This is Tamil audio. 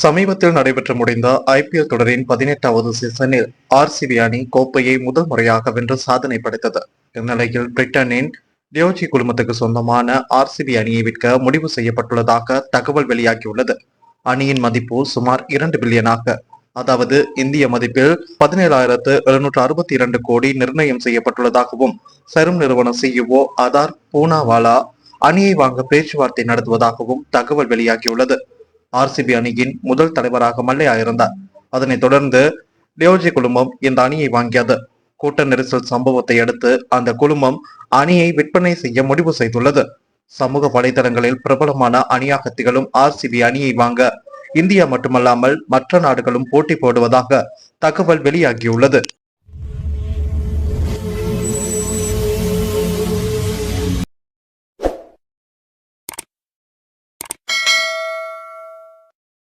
சமீபத்தில் நடைபெற்று முடிந்த ஐபிஎல் தொடரின் 18வது சீசனில் ஆர்சிபி அணி கோப்பையை முதல் முறையாக வென்று சாதனை படைத்தது. இந்நிலையில் பிரிட்டனின் டியோஜி குழுமத்துக்கு சொந்தமான ஆர்சிபி அணியை விற்க முடிவு செய்யப்பட்டுள்ளதாக தகவல் வெளியாகியுள்ளது. அணியின் மதிப்பு சுமார் 2 பில்லியனாக, அதாவது இந்திய மதிப்பில் 17,762 கோடி நிர்ணயம் செய்யப்பட்டுள்ளதாகவும் சரும் நிறுவன சிஇஓ ஆதார் பூனாவாலா அணியை வாங்க பேச்சுவார்த்தை நடத்துவதாகவும் தகவல் வெளியாகியுள்ளது. ஆர்சிபி அணியின் முதல் தலைவராக மல்லையா இருந்தார். அதனைத் தொடர்ந்து டியோஜி குழுமம் இந்த அணியை வாங்கியது. கூட்ட நெரிசல் சம்பவத்தை அடுத்து அந்த குழுமம் அணியை விற்பனை செய்ய முடிவு செய்துள்ளது. சமூக வலைதளங்களில் பிரபலமான அணியாக திகழும் ஆர்சிபி அணியை வாங்க இந்தியா மட்டுமல்லாமல் மற்ற நாடுகளும் போட்டி போடுவதாக தகவல் வெளியாகியுள்ளது.